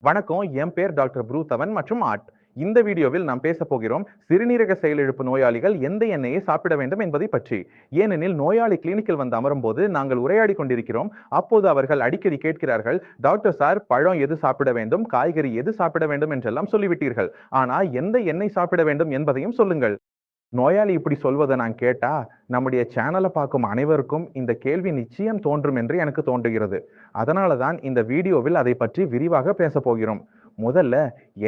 வணக்கம். என் பேர் டாக்டர் ப்ரூத்தவன் மற்றும் ஆர்ட். இந்த வீடியோவில் நாம் பேச போகிறோம் சிறுநீரக செயலிழப்பு நோயாளிகள் எந்த எண்ணெயை சாப்பிட வேண்டும் என்பதை பற்றி. ஏனெனில் நோயாளி கிளினிக்கில் வந்து அமரும் போது நாங்கள் உரையாடி கொண்டிருக்கிறோம். அப்போது அவர்கள் அடிக்கடி கேட்கிறார்கள், டாக்டர் சார், பழம் எது சாப்பிட வேண்டும், காய்கறி எது சாப்பிட வேண்டும் என்றெல்லாம் சொல்லிவிட்டீர்கள். ஆனா எந்த எண்ணெய் சாப்பிட வேண்டும் என்பதையும் சொல்லுங்கள். நோயாளி இப்படி சொல்வதை நான் கேட்டா, நம்முடைய சேனலை பார்க்கும் அனைவருக்கும் இந்த கேள்வி நிச்சயம் தோன்றும் என்று எனக்கு தோன்றுகிறது. அதனால தான் இந்த வீடியோவில் அதை பற்றி விரிவாக பேச போகிறோம். முதல்ல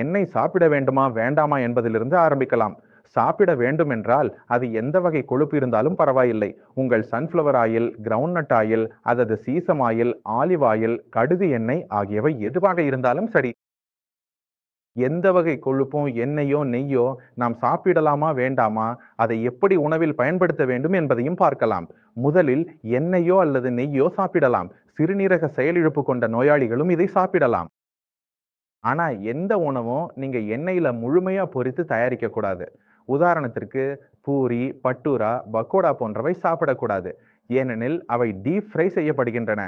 எண்ணெய் சாப்பிட வேண்டுமா வேண்டாமா என்பதிலிருந்து ஆரம்பிக்கலாம். சாப்பிட வேண்டும் என்றால் அது எந்த வகை கொழுப்பு இருந்தாலும் பரவாயில்லை. உங்கள் சன்ஃப்ளவர் ஆயில், கிரவுண்ட்நட் ஆயில், அல்லது சீசம் ஆயில், ஆலிவ் ஆயில், கடுகு எண்ணெய் ஆகியவை எதுவாக இருந்தாலும் சரி. எந்த வகை கொழுப்பும், எண்ணெயோ, நெய்யோ நாம் சாப்பிடலாமா வேண்டாமா, அதை எப்படி உணவில் பயன்படுத்த வேண்டும் என்பதையும் பார்க்கலாம். முதலில் எண்ணெயோ அல்லது நெய்யோ சாப்பிடலாம். சிறுநீரக செயலிழப்பு கொண்ட நோயாளிகளும் இதை சாப்பிடலாம். ஆனா எந்த உணவும் நீங்க எண்ணெயில முழுமையா பொரித்து தயாரிக்க கூடாது. உதாரணத்திற்கு பூரி, பட்டூரா, பக்கோடா போன்றவை சாப்பிடக்கூடாது. ஏனெனில் அவை டீப் ஃப்ரை செய்யப்படுகின்றன.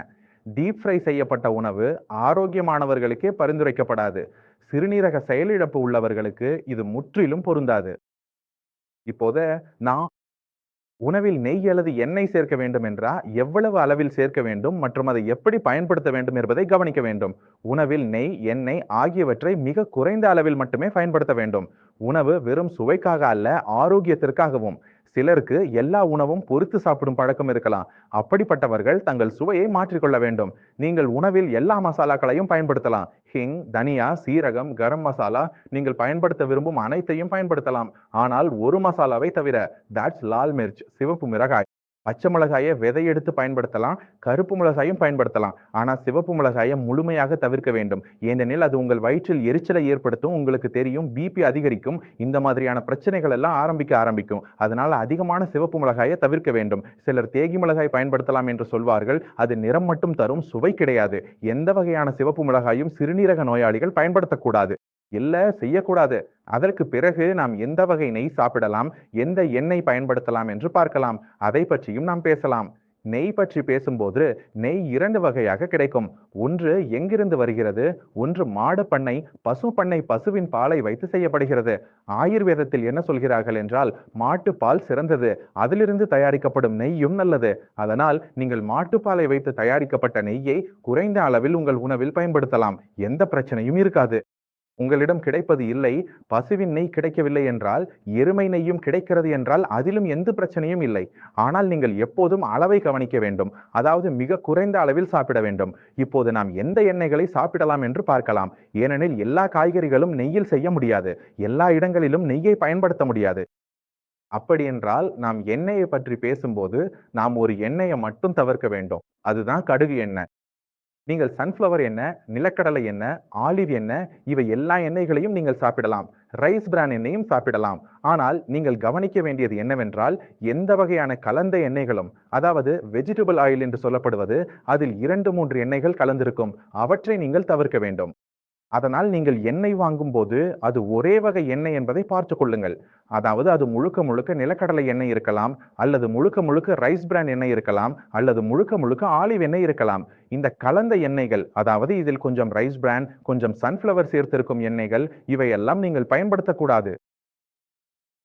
டீப் ஃப்ரை செய்யப்பட்ட உணவு ஆரோக்கியமானவர்களுக்கே பரிந்துரைக்கப்படாது. சிறுநீரக செயலிழப்பு உள்ளவர்களுக்கு இது முற்றிலும் பொருந்தாது. இப்போது நான் உணவில் நெய் அல்லது எண்ணெய் சேர்க்க வேண்டும் என்றால் எவ்வளவு அளவில் சேர்க்க வேண்டும் மற்றும் அதை எப்படி பயன்படுத்த வேண்டும் என்பதை கவனிக்க வேண்டும். உணவில் நெய், எண்ணெய் ஆகியவற்றை மிக குறைந்த அளவில் மட்டுமே பயன்படுத்த வேண்டும். உணவு வெறும் சுவைக்காக அல்ல, ஆரோக்கியத்திற்காகவும். சிலருக்கு எல்லா உணவும் பொரித்து சாப்பிடும் பழக்கம் இருக்கலாம். அப்படிப்பட்டவர்கள் தங்கள் சுவையை மாற்றிக்கொள்ள வேண்டும். நீங்கள் உணவில் எல்லா மசாலாக்களையும் பயன்படுத்தலாம். ஹிங், தனியா, சீரகம், கரம் மசாலா, நீங்கள் பயன்படுத்த விரும்பும் அனைத்தையும் பயன்படுத்தலாம். ஆனால் ஒரு மசாலாவை தவிர, தட்ஸ் லால் மிர்ச், சிவப்பு மிளகாய். பச்சை மிளகாயை விதை எடுத்து பயன்படுத்தலாம், கருப்பு மிளகாயும் பயன்படுத்தலாம். ஆனால் சிவப்பு மிளகாயை முழுமையாக தவிர்க்க வேண்டும். ஏனெனில் அது உங்கள் வயிற்றில் எரிச்சலை ஏற்படுத்தும். உங்களுக்கு தெரியும், பிபி அதிகரிக்கும். இந்த மாதிரியான பிரச்சனைகள் எல்லாம் ஆரம்பிக்கும். அதனால அதிகமான சிவப்பு மிளகாயை தவிர்க்க வேண்டும். சிலர் தேகி மிளகாய் பயன்படுத்தலாம் என்று சொல்வார்கள். அது நிறம் மட்டும் தரும், சுவை கிடையாது. எந்த வகையான சிவப்பு மிளகாயும் சிறுநீரக நோயாளிகள் பயன்படுத்தக்கூடாது. இல்ல, செய்யக்கூடாது. அதற்கு பிறகு நாம் எந்த வகை நெய் சாப்பிடலாம், எந்த எண்ணெய் பயன்படுத்தலாம் என்று பார்க்கலாம். அதை பற்றியும் நாம் பேசலாம். நெய் பற்றி பேசும்போது நெய் இரண்டு வகையாக கிடைக்கும். ஒன்று எங்கிருந்து வருகிறது? ஒன்று மாடு பண்ணை, பசு பண்ணை பசுவின் பாலை வைத்து செய்யப்படுகிறது. ஆயுர்வேதத்தில் என்ன சொல்கிறார்கள் என்றால், மாட்டு பால் சிறந்தது, அதிலிருந்து தயாரிக்கப்படும் நெய்யும் நல்லது. அதனால் நீங்கள் மாட்டுப்பாலை வைத்து தயாரிக்கப்பட்ட நெய்யை குறைந்த அளவில் உங்கள் உணவில் பயன்படுத்தலாம். எந்த பிரச்சனையும் இருக்காது. உங்களிடம் கிடைப்பது இல்லை, பசுவின் நெய் கிடைக்கவில்லை என்றால் எருமை நெய்யும் கிடைக்கிறது என்றால் அதிலும் எந்த பிரச்சனையும் இல்லை. ஆனால் நீங்கள் எப்போதும் அளவை கவனிக்க வேண்டும். அதாவது மிக குறைந்த அளவில் சாப்பிட வேண்டும். இப்போது நாம் எந்த எண்ணெய்களை சாப்பிடலாம் என்று பார்க்கலாம். ஏனெனில் எல்லா காய்கறிகளும் நெய்யில் செய்ய முடியாது. எல்லா இடங்களிலும் நெய்யை பயன்படுத்த முடியாது. அப்படி என்றால் நாம் எண்ணெயை பற்றி பேசும்போது நாம் ஒரு எண்ணெயை மட்டும் தவிர்க்க வேண்டும். அதுதான் கடுகு எண்ணெய். நீங்கள் சன்ஃப்ளவர் எண்ணெய், நிலக்கடலை எண்ணெய், ஆலிவ் எண்ணெய், இவை எல்லா எண்ணெய்களையும் நீங்கள் சாப்பிடலாம். ரைஸ் பிரான் எண்ணெயும் சாப்பிடலாம். ஆனால் நீங்கள் கவனிக்க வேண்டியது என்னவென்றால், எந்த வகையான கலந்த எண்ணெய்களும், அதாவது வெஜிடபிள் ஆயில் என்று சொல்லப்படுவது, அதில் 2-3 எண்ணெய்கள் கலந்திருக்கும். அவற்றை நீங்கள் தவிர்க்க வேண்டும். அதனால் நீங்கள் எண்ணெய் வாங்கும் போது அது ஒரே வகை எண்ணெய் என்பதை பார்த்துக் கொள்ளுங்கள். அதாவது அது முழுக்க முழுக்க நிலக்கடலை எண்ணெய் இருக்கலாம், அல்லது முழுக்க முழுக்க ரைஸ் பிரான் எண்ணெய் இருக்கலாம், அல்லது முழுக்க முழுக்க ஆலிவ் எண்ணெய் இருக்கலாம். இந்த கலந்த எண்ணெய்கள், அதாவது இதில் கொஞ்சம் ரைஸ் பிரான், கொஞ்சம் சன்ஃப்ளவர் சேர்த்திருக்கும் எண்ணெய்கள், இவையெல்லாம் நீங்கள் பயன்படுத்தக்கூடாது.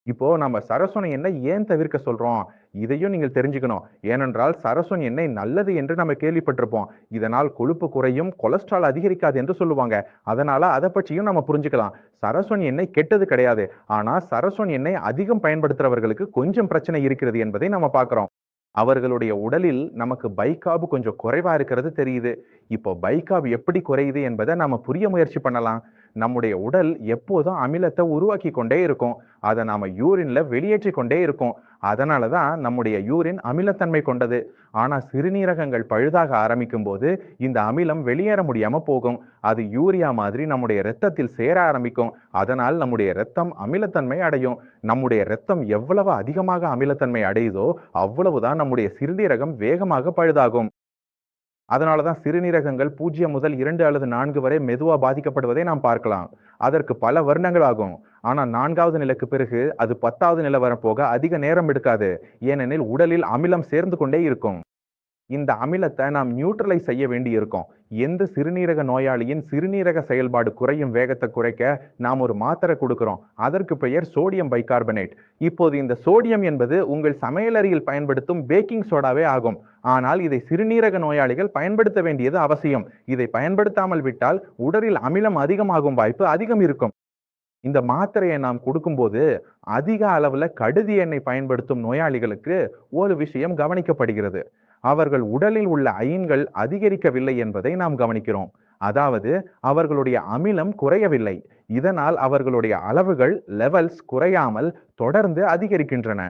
இப்போ நம்ம சரசொன எண்ணெய் ஏன் தவிர்க்க சொல்றோம்? இதையும் நீங்கள் தெரிஞ்சுக்கணும். ஏனென்றால் சரசொன் எண்ணெய் நல்லது என்று நம்ம கேள்விப்பட்டிருப்போம். இதனால் கொழுப்பு குறையும், கொலஸ்ட்ரால் அதிகரிக்காது என்று சொல்லுவாங்க. அதனால அதை பற்றியும் நம்ம புரிஞ்சுக்கலாம். சரசொன் எண்ணெய் கெட்டது கிடையாது. ஆனா சரசொன் எண்ணெய் அதிகம் பயன்படுத்துறவர்களுக்கு கொஞ்சம் பிரச்சனை இருக்கிறது என்பதை நம்ம பார்க்கிறோம். அவர்களுடைய உடலில் நமக்கு பைகார்பு கொஞ்சம் குறைவா இருக்கிறது தெரியுது. இப்போ பைகார்பு எப்படி குறையுது என்பதை நாம புரிய முயற்சி பண்ணலாம். நம்முடைய உடல் எப்போதும் அமிலத்தை உருவாக்கி கொண்டே இருக்கும். அதை நாம யூரின்ல வெளியேற்றி கொண்டே இருக்கும். அதனாலதான் நம்முடைய யூரின் அமிலத்தன்மை கொண்டது. ஆனா சிறுநீரகங்கள் பழுதாக ஆரம்பிக்கும் போது இந்த அமிலம் வெளியேற முடியாம போகும். அது யூரியா மாதிரி நம்முடைய இரத்தத்தில் சேர ஆரம்பிக்கும். அதனால் நம்முடைய இரத்தம் அமிலத்தன்மை அடையும். நம்முடைய இரத்தம் எவ்வளவு அதிகமாக அமிலத்தன்மை அடையுதோ அவ்வளவுதான் நம்முடைய சிறுநீரகம் வேகமாக பழுதாகும். அதனாலதான் சிறுநீரகங்கள் 0 முதல் 2 அல்லது 4 வரை மெதுவா பாதிக்கப்படுவதை நாம் பார்க்கலாம். அதற்கு பல வருடங்கள் ஆகும். ஆனா 4வது நிலைக்கு பிறகு அது 10வது நிலை வரப்போக அதிக நேரம் எடுக்காது. ஏனெனில் உடலில் அமிலம் சேர்ந்து கொண்டே இருக்கும். இந்த அமிலத்தை நாம் நியூட்ரலைஸ் செய்ய வேண்டி இருக்கும். எந்த சிறுநீரக நோயாளியின் சிறுநீரக செயல்பாடு குறையும் வேகத்தை குறைக்க நாம் ஒரு மாத்திரை கொடுக்கிறோம். அதற்கு பெயர் சோடியம் பைகார்பனேட். இப்போது இந்த சோடியம் என்பது உங்கள் சமையலறையில் பயன்படுத்தும் பேக்கிங் சோடாவே ஆகும். ஆனால் இதை சிறுநீரக நோயாளிகள் பயன்படுத்த வேண்டியது அவசியம். இதை பயன்படுத்தாமல் விட்டால் உடலில் அமிலம் அதிகமாகும் வாய்ப்பு அதிகம் இருக்கும். இந்த மாத்திரையை நாம் கொடுக்கும்போது அதிக அளவுல கடுகு எண்ணெய் பயன்படுத்தும் நோயாளிகளுக்கு ஒரு விஷயம் கவனிக்கப்படுகிறது. அவர்கள் உடலில் உள்ள அயன்கள் அதிகரிக்கவில்லை என்பதை நாம் கவனிக்கிறோம். அதாவது அவர்களுடைய அமிலம் குறையவில்லை. இதனால் அவர்களுடைய அளவுகள் லெவல்ஸ் குறையாமல் தொடர்ந்து அதிகரிக்கின்றன.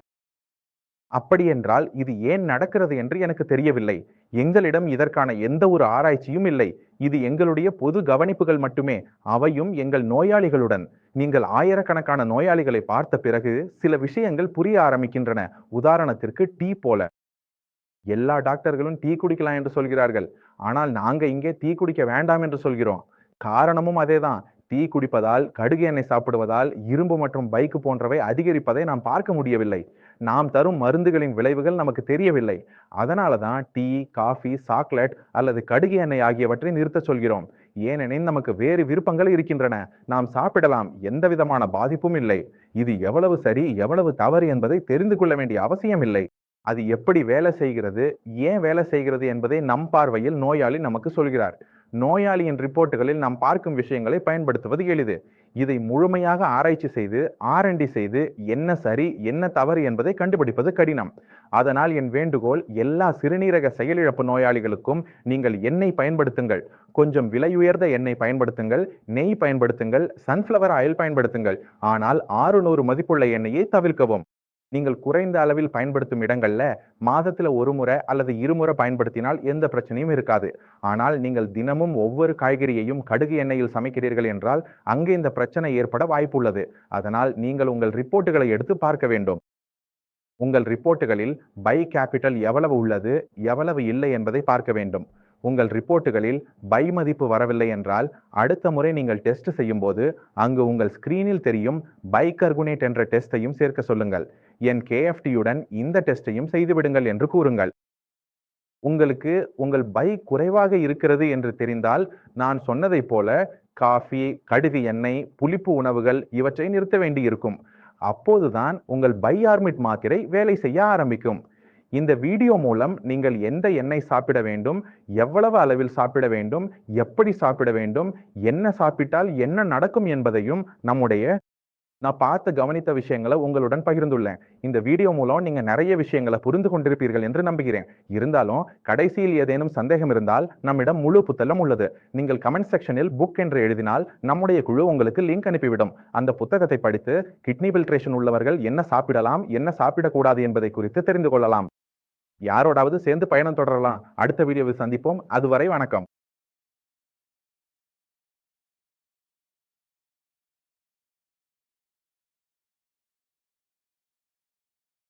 அப்படியென்றால் இது ஏன் நடக்கிறது என்று எனக்கு தெரியவில்லை. எங்களிடம் இதற்கான எந்த ஒரு ஆராய்ச்சியும் இல்லை. இது எங்களுடைய பொது கவனிப்புகள் மட்டுமே. அவையும் எங்கள் நோயாளிகளுடன். நீங்கள் ஆயிரக்கணக்கான நோயாளிகளை பார்த்த பிறகு சில விஷயங்கள் புரிய ஆரம்பிக்கின்றன. உதாரணத்திற்கு டீ போல. எல்லா டாக்டர்களும் டீ குடிக்கலாம் என்று சொல்கிறார்கள். ஆனால் நாங்க இங்கே டீ குடிக்க வேண்டாம் என்று சொல்கிறோம். காரணமும் அதேதான். டீ குடிப்பதால், கடுகு எண்ணெய் சாப்பிடுவதால் இரும்பு மற்றும் பைக்கு போன்றவை அதிகரிப்பதை நாம் பார்க்க முடியவில்லை. நாம் தரும் மருந்துகளின் விளைவுகள் நமக்கு தெரியவில்லை. அதனால தான் டீ, காஃபி, சாக்லேட் அல்லது கடுகு எண்ணெய் ஆகியவற்றை நிறுத்த சொல்கிறோம். ஏனெனில் நமக்கு வேறு விருப்பங்கள் இருக்கின்றன. நாம் சாப்பிடலாம், எந்த விதமான பாதிப்பும் இல்லை. இது எவ்வளவு சரி, எவ்வளவு தவறு என்பதை தெரிந்து கொள்ள வேண்டிய அவசியம் இல்லை. அது எப்படி வேலை செய்கிறது, ஏன் வேலை செய்கிறது என்பதை நம் பார்வையில் நோயாளி நமக்கு சொல்கிறார். நோயாளியின் ரிப்போர்ட்டுகளில் நாம் பார்க்கும் விஷயங்களை பயன்படுத்துவது எளிது. இதை முழுமையாக ஆராய்ச்சி செய்து R&D செய்து என்ன சரி என்ன தவறு என்பதை கண்டுபிடிப்பது கடினம். அதனால் என் வேண்டுகோள் எல்லா சிறுநீரக செயலிழப்பு நோயாளிகளுக்கும் நீங்கள் எண்ணெய் பயன்படுத்துங்கள். கொஞ்சம் விலையுயர்ந்த எண்ணெய் பயன்படுத்துங்கள், நெய் பயன்படுத்துங்கள், சன்ஃப்ளவர் ஆயில் பயன்படுத்துங்கள். ஆனால் 600 மதிப்புள்ள எண்ணெயை தவிர்க்கவும். நீங்கள் குறைந்த அளவில் பயன்படுத்தும் இடங்கள்ல மாதத்துல ஒரு முறை அல்லது இருமுறை பயன்படுத்தினால் எந்த பிரச்சனையும் இருக்காது. ஆனால் நீங்கள் தினமும் ஒவ்வொரு காய்கறியையும் கடுகு எண்ணெயில் சமைக்கிறீர்கள் என்றால் அங்கே இந்த பிரச்சனை ஏற்பட வாய்ப்புள்ளது. அதனால் நீங்கள் உங்கள் ரிப்போர்ட்டுகளை எடுத்து பார்க்க வேண்டும். உங்கள் ரிப்போர்ட்டுகளில் பை கேபிட்டல் எவ்வளவு உள்ளது, எவ்வளவு இல்லை என்பதை பார்க்க வேண்டும். உங்கள் ரிப்போர்ட்டுகளில் பை மதிப்பு வரவில்லை என்றால் அடுத்த முறை நீங்கள் டெஸ்ட் செய்யும் போது அங்கு உங்கள் ஸ்கிரீனில் தெரியும் பைகார்பனேட் என்ற டெஸ்டையும் சேர்க்க சொல்லுங்கள். என் KFTயுடன் இந்த டெஸ்டையும் செய்துவிடுங்கள் என்று கூறுங்கள். உங்களுக்கு உங்கள் பை குறைவாக இருக்கிறது என்று தெரிந்தால் நான் சொன்னதைப் போல காஃபி, கடுகு எண்ணெய், புளிப்பு உணவுகள் இவற்றை நிறுத்த வேண்டி இருக்கும். அப்போதுதான் உங்கள் பைஆர்மிட் மாத்திரை வேலை செய்ய ஆரம்பிக்கும். இந்த வீடியோ மூலம் நீங்கள் எந்த எண்ணெய் சாப்பிட வேண்டும், எவ்வளவு அளவில் சாப்பிட வேண்டும், எப்படி சாப்பிட வேண்டும், என்ன சாப்பிட்டால் என்ன நடக்கும் என்பதையும் நான் பார்த்து கவனித்த விஷயங்களை உங்களுடன் பகிர்ந்துள்ளேன். இந்த வீடியோ மூலம் நீங்க நிறைய விஷயங்களை புரிந்து கொண்டிருப்பீர்கள் என்று நம்புகிறேன். இருந்தாலும் கடைசியில் ஏதேனும் சந்தேகம் இருந்தால் நம்மிடம் முழு புத்தகம் உள்ளது. நீங்கள் கமெண்ட் செக்ஷனில் புக் என்று எழுதினால் நம்முடைய குழு உங்களுக்கு லிங்க் அனுப்பிவிடும். அந்த புத்தகத்தை படித்து கிட்னி ஃபில்ட்ரேஷன் உள்ளவர்கள் என்ன சாப்பிடலாம், என்ன சாப்பிடக்கூடாது என்பதை குறித்து தெரிந்து கொள்ளலாம். யாரோடாவது சேர்ந்து பயணம் தொடரலாம். அடுத்த வீடியோவில் சந்திப்போம். அதுவரை வணக்கம்.